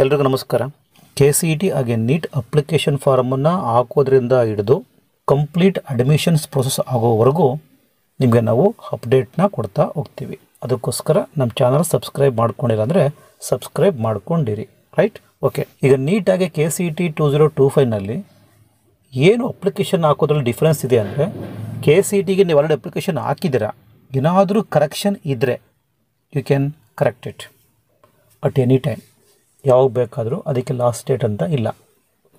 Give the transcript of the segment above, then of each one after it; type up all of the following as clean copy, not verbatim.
ಎಲ್ರಿಗೂ ನಮಸ್ಕಾರ. KCET ಹಾಗೆ ನೀಟ್ ಅಪ್ಲಿಕೇಶನ್ ಫಾರ್ಮನ್ನು ಹಾಕೋದ್ರಿಂದ ಹಿಡಿದು ಕಂಪ್ಲೀಟ್ ಅಡ್ಮಿಷನ್ಸ್ ಪ್ರೊಸೆಸ್ ಆಗೋವರೆಗೂ ನಿಮಗೆ ನಾವು ಅಪ್ಡೇಟ್ನ ಕೊಡ್ತಾ ಹೋಗ್ತೀವಿ. ಅದಕ್ಕೋಸ್ಕರ ನಮ್ಮ ಚಾನಲ್ ಸಬ್ಸ್ಕ್ರೈಬ್ ಮಾಡ್ಕೊಂಡಿಲ್ಲ ಅಂದರೆ ಸಬ್ಸ್ಕ್ರೈಬ್ ಮಾಡ್ಕೊಂಡಿರಿ. Right, okay. ಈಗ ನೀಟಾಗಿ KCET 2025ನಲ್ಲಿ ಏನು ಅಪ್ಲಿಕೇಶನ್ ಹಾಕೋದ್ರಲ್ಲಿ ಡಿಫ್ರೆನ್ಸ್ ಇದೆ ಅಂದರೆ, KCETಗೆ ನೀವು ಆಲ್ರೆಡಿ ಅಪ್ಲಿಕೇಶನ್ ಹಾಕಿದ್ದೀರಾ, ಏನಾದರೂ ಕರೆಕ್ಷನ್ ಇದ್ದರೆ you can correct it at any time, ಯಾವಾಗ ಬೇಕಾದರೂ. ಅದಕ್ಕೆ ಲಾಸ್ಟ್ ಡೇಟ್ ಅಂತ ಇಲ್ಲ.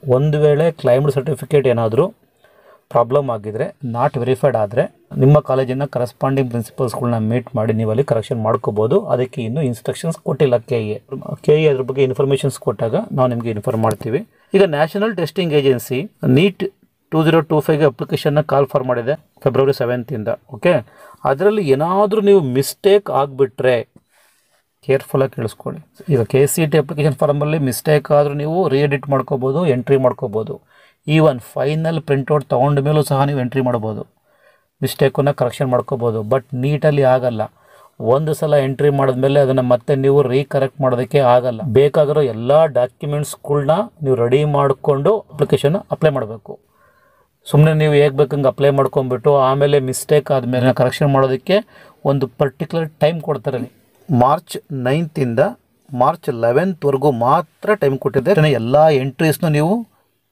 ಒಂದು ವೇಳೆ ಕ್ಲೈಮ್ಡ್ ಸರ್ಟಿಫಿಕೇಟ್ ಏನಾದರೂ ಪ್ರಾಬ್ಲಮ್ ಆಗಿದ್ದರೆ, ನಾಟ್ ವೆರಿಫೈಡ್ ಆದರೆ, ನಿಮ್ಮ ಕಾಲೇಜಿನ ಕರೆಸ್ಪಾಂಡಿಂಗ್ ಪ್ರಿನ್ಸಿಪಲ್ಸ್ಗಳನ್ನ ಮೀಟ್ ಮಾಡಿ ನೀವು ಅಲ್ಲಿ ಕರೆಕ್ಷನ್ ಮಾಡ್ಕೋಬೋದು. ಅದಕ್ಕೆ ಇನ್ನೂ ಇನ್ಸ್ಟ್ರಕ್ಷನ್ಸ್ ಕೊಟ್ಟಿಲ್ಲ ಕೆ ಎ ಅದ್ರ ಬಗ್ಗೆ ಇನ್ಫಾರ್ಮೇಷನ್ಸ್ ಕೊಟ್ಟಾಗ ನಾವು ನಿಮಗೆ ಇನ್ಫಾರ್ಮ್ ಮಾಡ್ತೀವಿ. ಈಗ ನ್ಯಾಷನಲ್ ಟೆಸ್ಟಿಂಗ್ ಏಜೆನ್ಸಿ ನೀಟ್ 2025ಗೆ ಅಪ್ಲಿಕೇಶನ್ನ ಕಾಲ್ ಫಾರ್ ಮಾಡಿದೆ ಫೆಬ್ರವರಿ 7th. ಓಕೆ, ಅದರಲ್ಲಿ ಏನಾದರೂ ನೀವು ಮಿಸ್ಟೇಕ್ ಆಗಿಬಿಟ್ರೆ ಕೇರ್ಫುಲ್ಲಾಗಿ ಕೇಳಿಸ್ಕೊಳ್ಳಿ. ಈಗ KCET ಅಪ್ಲಿಕೇಶನ್ ಫಾರ್ಮಲ್ಲಿ ಮಿಸ್ಟೇಕ್ ಆದರೂ ನೀವು ರೀಎಡಿಟ್ ಮಾಡ್ಕೋಬೋದು, ಎಂಟ್ರಿ ಮಾಡ್ಕೋಬೋದು. ಈವನ್ ಫೈನಲ್ ಪ್ರಿಂಟೌಟ್ ತೊಗೊಂಡ ಮೇಲೂ ಸಹ ನೀವು ಎಂಟ್ರಿ ಮಾಡ್ಬೋದು, ಮಿಸ್ಟೇಕನ್ನು ಕರೆಕ್ಷನ್ ಮಾಡ್ಕೋಬೋದು. ಬಟ್ ನೀಟಲ್ಲಿ ಆಗಲ್ಲ. ಒಂದು ಸಲ ಎಂಟ್ರಿ ಮಾಡಿದ್ಮೇಲೆ ಅದನ್ನು ಮತ್ತೆ ನೀವು ರೀಕರೆಕ್ಟ್ ಮಾಡೋದಕ್ಕೆ ಆಗಲ್ಲ. ಬೇಕಾಗಿರೋ ಎಲ್ಲ ಡಾಕ್ಯುಮೆಂಟ್ಸ್ಗಳ್ನ ನೀವು ರೆಡಿ ಮಾಡಿಕೊಂಡು ಅಪ್ಲಿಕೇಶನ್ ಅಪ್ಲೈ ಮಾಡಬೇಕು. ಸುಮ್ಮನೆ ನೀವು ಹೇಗೆ ಬೇಕಂಗೆ ಅಪ್ಲೈ ಮಾಡ್ಕೊಂಬಿಟ್ಟು ಆಮೇಲೆ ಮಿಸ್ಟೇಕ್ ಆದಮೇಲೆ ಕರೆಕ್ಷನ್ ಮಾಡೋದಕ್ಕೆ ಒಂದು ಪರ್ಟಿಕ್ಯುಲರ್ ಟೈಮ್ ಕೊಡ್ತಾರೆ. ಮಾರ್ಚ್ 9th ಮಾರ್ಚ್ 11th ಮಾತ್ರ ಟೈಮ್ ಕೊಟ್ಟಿದೆ. ಎಲ್ಲ ಎಂಟ್ರೀಸ್ನು ನೀವು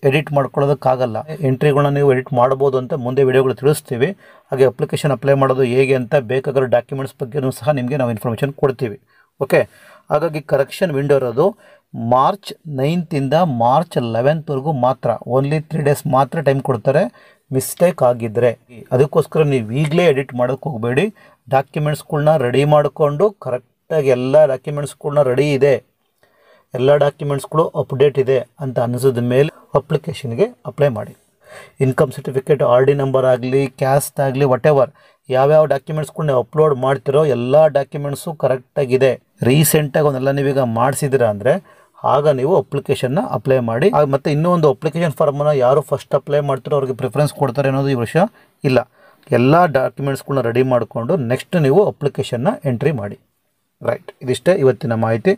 ಎಡಿಟ್ ಮಾಡ್ಕೊಳ್ಳೋದಕ್ಕಾಗಲ್ಲ. ಎಂಟ್ರಿಗಳನ್ನ ನೀವು ಎಡಿಟ್ ಮಾಡ್ಬೋದು ಅಂತ ಮುಂದೆ ವಿಡಿಯೋಗಳು ತಿಳಿಸ್ತೀವಿ. ಹಾಗೆ ಅಪ್ಲಿಕೇಶನ್ ಅಪ್ಲೈ ಮಾಡೋದು ಹೇಗೆ ಅಂತ ಬೇಕಾಗಿರೋ ಡಾಕ್ಯುಮೆಂಟ್ಸ್ ಬಗ್ಗೆಯೂ ಸಹ ನಿಮಗೆ ನಾವು ಇನ್ಫಾರ್ಮೇಷನ್ ಕೊಡ್ತೀವಿ. ಓಕೆ, ಹಾಗಾಗಿ ಕರೆಕ್ಷನ್ ವಿಂಡೋ ಇರೋದು ಮಾರ್ಚ್ 9th ಮಾರ್ಚ್ 11th ಮಾತ್ರ. ಓನ್ಲಿ 3 days ಮಾತ್ರ ಟೈಮ್ ಕೊಡ್ತಾರೆ ಮಿಸ್ಟೇಕ್ ಆಗಿದ್ದರೆ. ಅದಕ್ಕೋಸ್ಕರ ನೀವು ಈಗಲೇ ಎಡಿಟ್ ಮಾಡೋಕ್ಕೆ ಹೋಗಬೇಡಿ. ಡಾಕ್ಯುಮೆಂಟ್ಸ್ಗಳ್ನ ರೆಡಿ ಮಾಡಿಕೊಂಡು ಕರೆಕ್ಟಾಗಿ ಎಲ್ಲ ಡಾಕ್ಯುಮೆಂಟ್ಸ್ಗಳ್ನ ರೆಡಿ ಇದೆ, ಎಲ್ಲ ಡಾಕ್ಯುಮೆಂಟ್ಸ್ಗಳು ಅಪ್ಡೇಟ್ ಇದೆ ಅಂತ ಅನ್ನಿಸಿದ ಮೇಲೆ ಅಪ್ಲಿಕೇಶನ್ಗೆ ಅಪ್ಲೈ ಮಾಡಿ. ಇನ್ಕಮ್ ಸರ್ಟಿಫಿಕೇಟ್, RD ನಂಬರ್ ಆಗಲಿ, ಕ್ಯಾಸ್ಟ್ ಆಗಲಿ, ವಾಟೆವರ್ ಯಾವ್ಯಾವ ಡಾಕ್ಯುಮೆಂಟ್ಸ್ಗಳನ್ನ ಅಪ್ಲೋಡ್ ಮಾಡ್ತಿರೋ ಎಲ್ಲ ಡಾಕ್ಯುಮೆಂಟ್ಸು ಕರೆಕ್ಟಾಗಿದೆ. ರೀಸೆಂಟಾಗಿ ಅವನ್ನೆಲ್ಲ ನೀವೀಗ ಮಾಡಿಸಿದ್ದೀರಾ ಅಂದರೆ ಆಗ ನೀವು ಅಪ್ಲಿಕೇಶನ್ನ ಅಪ್ಲೈ ಮಾಡಿ. ಮತ್ತು ಇನ್ನೂ ಒಂದು ಅಪ್ಲಿಕೇಶನ್ ಫಾರ್ಮನ್ನು ಯಾರು ಫಸ್ಟ್ ಅಪ್ಲೈ ಮಾಡ್ತಾರೋ ಅವ್ರಿಗೆ ಪ್ರಿಫರೆನ್ಸ್ ಕೊಡ್ತಾರೆ ಅನ್ನೋದು ಈ ವಿಷಯ ಇಲ್ಲ. ಎಲ್ಲ ಡಾಕ್ಯುಮೆಂಟ್ಸ್ಗಳನ್ನ ರೆಡಿ ಮಾಡಿಕೊಂಡು ನೆಕ್ಸ್ಟ್ ನೀವು ಅಪ್ಲಿಕೇಶನ್ನ ಎಂಟ್ರಿ ಮಾಡಿ. ರೈಟ್, ಇದಿಷ್ಟೇ ಇವತ್ತಿನ ಮಾಹಿತಿ.